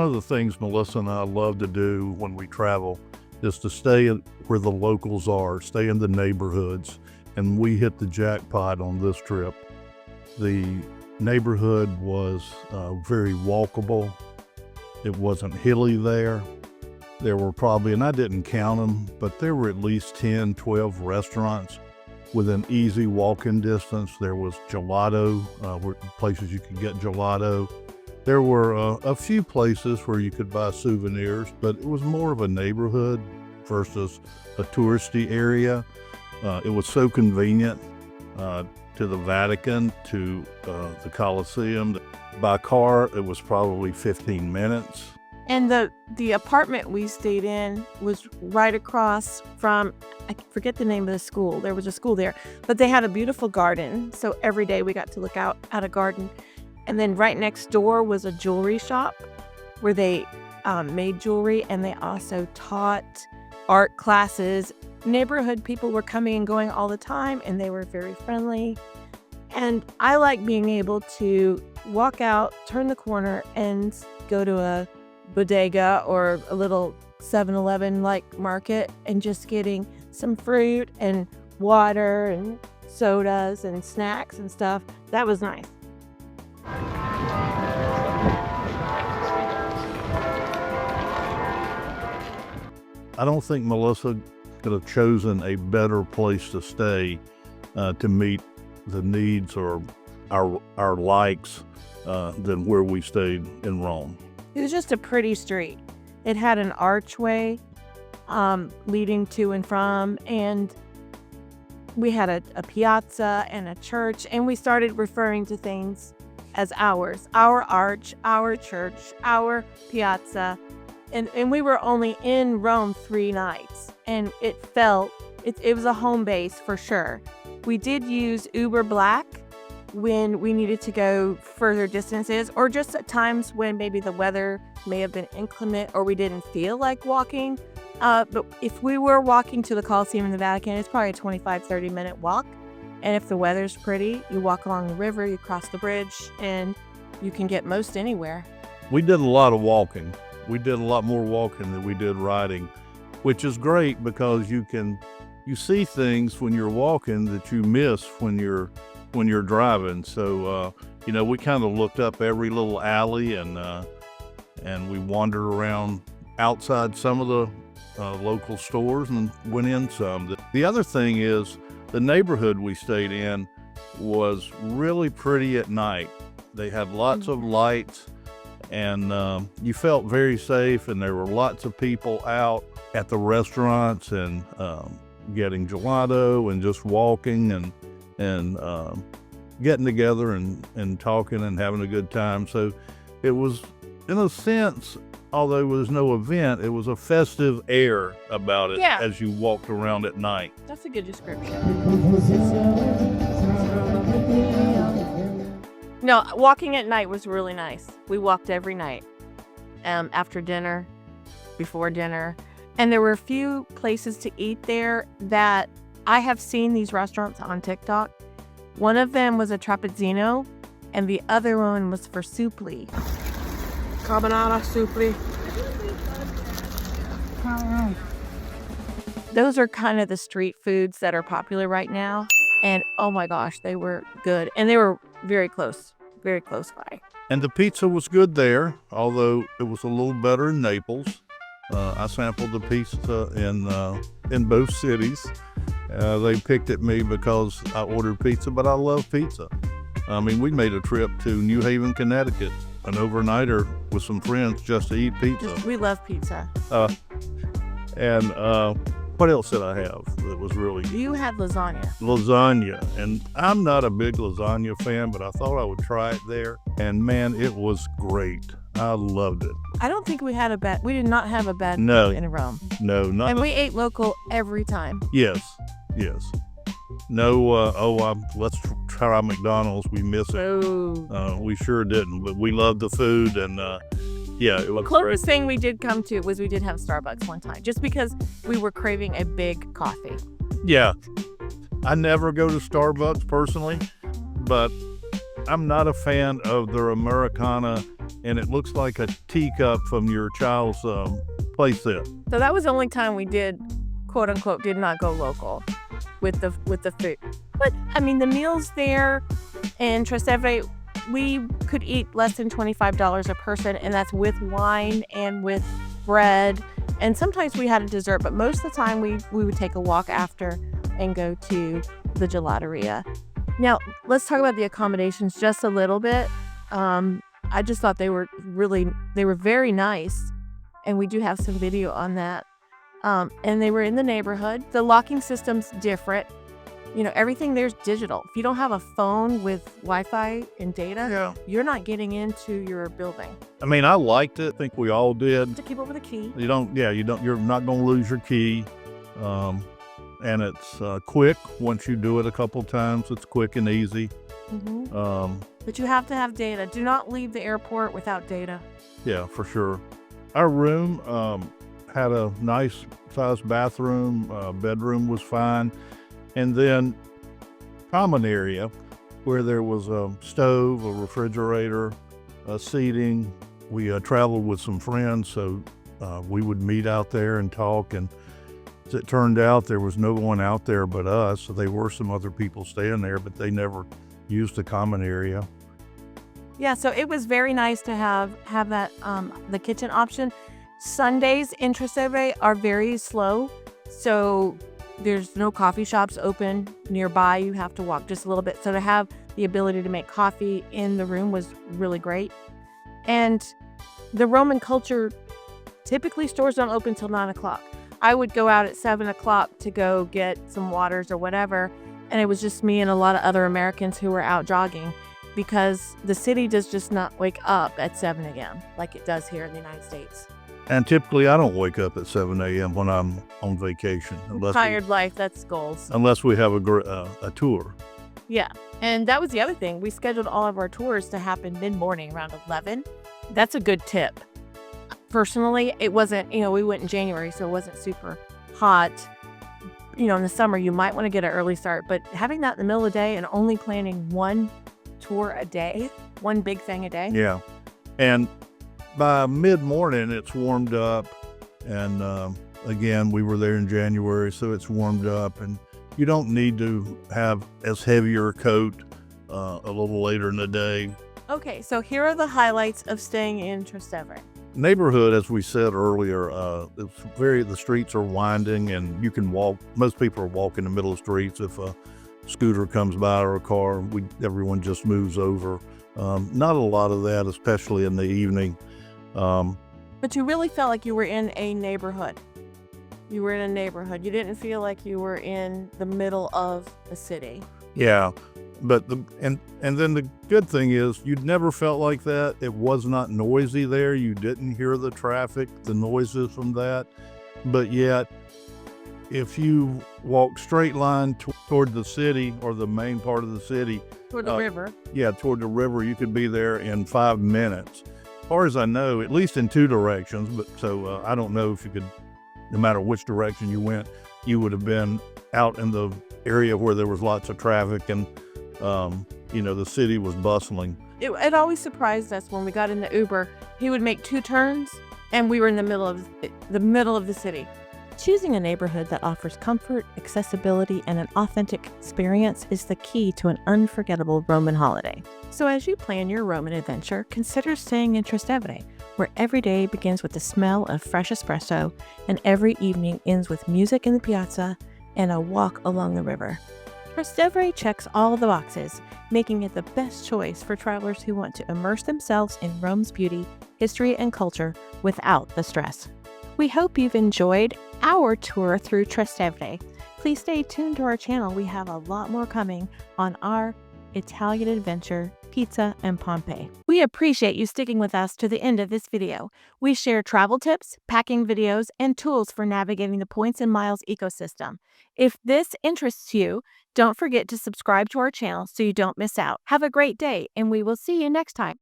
One of the things Melissa and I love to do when we travel is to stay where the locals are, stay in the neighborhoods, and we hit the jackpot on this trip. The neighborhood was very walkable. It wasn't hilly there. There were probably, and I didn't count them, but there were at least 10, 12 restaurants within easy walking distance. There was Gelato, places you could get gelato. There were a few places where you could buy souvenirs, but it was more of a neighborhood versus a touristy area. It was so convenient to the Vatican, to the Colosseum. By car, it was probably 15 minutes. And the apartment we stayed in was right across from, I forget the name of the school. There was a school there, but they had a beautiful garden. So every day we got to look out at a garden. And then right next door was a jewelry shop where they made jewelry, and they also taught art classes. Neighborhood people were coming and going all the time, and they were very friendly. And I like being able to walk out, turn the corner, and go to a bodega or a little 7-Eleven like market and just getting some fruit and water and sodas and snacks and stuff. That was nice. I don't think Melissa could have chosen a better place to stay to meet the needs or our likes than where we stayed in Rome. It was just a pretty street. It had an archway leading to and from, and we had a piazza and a church, and we started referring to things as ours. Our arch, our church, our piazza. And we were only in Rome 3 nights, and it was a home base for sure. We did use Uber Black when we needed to go further distances, or just at times when maybe the weather may have been inclement or we didn't feel like walking. But if we were walking to the Colosseum in the Vatican, it's probably a 25-30 minute walk. And if the weather's pretty, you walk along the river, you cross the bridge, and you can get most anywhere. We did a lot of walking. We did a lot more walking than we did riding, which is great because you see things when you're walking that you miss when you're driving. So we kind of looked up every little alley and we wandered around outside some of the local stores and went in some. The other thing is the neighborhood we stayed in was really pretty at night. They had lots of lights, and you felt very safe, and there were lots of people out at the restaurants and getting gelato and just walking and getting together and talking and having a good time. So it was, in a sense, although it was no event, it was a festive air about it as you walked around at night. That's a good description. No, walking at night was really nice. We walked every night, after dinner, before dinner. And there were a few places to eat there that I have seen these restaurants on TikTok. One of them was a Trapizzino, and the other one was for Supplì. Carbonara, Supplì. Those are kind of the street foods that are popular right now. And oh my gosh, they were good. And they were very close by. And the pizza was good there, although it was a little better in Naples. I sampled the pizza in both cities. They picked at me because I ordered pizza, but I love pizza. I mean, we made a trip to New Haven, Connecticut, an overnighter with some friends just to eat pizza. We love pizza. And what else did I have that was really good? You had lasagna. Lasagna. And I'm not a big lasagna fan, but I thought I would try it there. And man, it was great. I loved it. I don't think we did not have a bad meal in Rome. No, not. And we ate local every time. Yes. No, let's try McDonald's. We miss it. We sure didn't, but we loved the food, and it was the closest thing we did come to was we did have Starbucks one time, just because we were craving a big coffee. Yeah. I never go to Starbucks personally, but I'm not a fan of their Americana and it looks like a teacup from your child's play set. So that was the only time we did, quote unquote, did not go local with the food. But I mean, the meals there in Trastevere, we could eat less than $25 a person, and that's with wine and with bread. And sometimes we had a dessert, but most of the time we would take a walk after and go to the Gelateria. Now, let's talk about the accommodations just a little bit. I just thought they were very nice, and we do have some video on that. And they were in the neighborhood. The locking system's different. You know, everything there's digital. If you don't have a phone with Wi-Fi and data, you're not getting into your building. I mean, I liked it. I think we all did. To keep up with the key. You're not going to lose your key. And it's quick. Once you do it a couple times, it's quick and easy. But you have to have data. Do not leave the airport without data. Yeah, for sure. Our room had a nice sized bathroom. Bedroom was fine. And then common area where there was a stove, a refrigerator, seating. We traveled with some friends, so we would meet out there and talk. And as it turned out, there was no one out there but us. So there were some other people staying there, but they never used the common area. Yeah, so it was very nice to have that the kitchen option. Sundays in Trastevere are very slow, so there's no coffee shops open nearby. You have to walk just a little bit. So to have the ability to make coffee in the room was really great. And the Roman culture, typically stores don't open till 9 o'clock. I would go out at 7 o'clock to go get some waters or whatever. And it was just me and a lot of other Americans who were out jogging, because the city does just not wake up at 7 a.m. like it does here in the United States. And typically I don't wake up at 7 a.m. when I'm on vacation. Tired life, that's goals. Unless we have a tour. Yeah, and that was the other thing. We scheduled all of our tours to happen mid-morning around 11. That's a good tip. Personally, it wasn't, we went in January, so it wasn't super hot. In the summer, you might want to get an early start, but having that in the middle of the day and only planning one tour a day, one big thing a day. Yeah, and by mid-morning, it's warmed up, and again, we were there in January, so it's warmed up, and you don't need to have as heavier a coat a little later in the day. Okay, so here are the highlights of staying in Trastevere. Neighborhood, as we said earlier, the streets are winding, and you can walk. Most people are walking in the middle of the streets. If a scooter comes by or a car, everyone just moves over. Not a lot of that, especially in the evening. But you really felt like you were in a neighborhood. You were in a neighborhood. You didn't feel like you were in the middle of the city. Yeah, but and then the good thing is you never felt like that. It was not noisy there. You didn't hear the traffic, the noises from that. But yet, if you walk straight line toward the city, or the main part of the city, Toward the river. Yeah, toward the river, you could be there in 5 minutes. As far as I know, at least in two directions. But so I don't know if you could, no matter which direction you went, you would have been out in the area where there was lots of traffic, and the city was bustling. It always surprised us when we got in the Uber. He would make 2 turns, and we were in the middle of the city. Choosing a neighborhood that offers comfort, accessibility, and an authentic experience is the key to an unforgettable Roman holiday. So as you plan your Roman adventure, consider staying in Trastevere, where every day begins with the smell of fresh espresso, and every evening ends with music in the piazza and a walk along the river. Trastevere checks all the boxes, making it the best choice for travelers who want to immerse themselves in Rome's beauty, history, and culture without the stress. We hope you've enjoyed our tour through Trastevere. Please stay tuned to our channel. We have a lot more coming on our Italian adventure, pizza, and Pompeii. We appreciate you sticking with us to the end of this video. We share travel tips, packing videos, and tools for navigating the points and miles ecosystem. If this interests you, don't forget to subscribe to our channel so you don't miss out. Have a great day, and we will see you next time.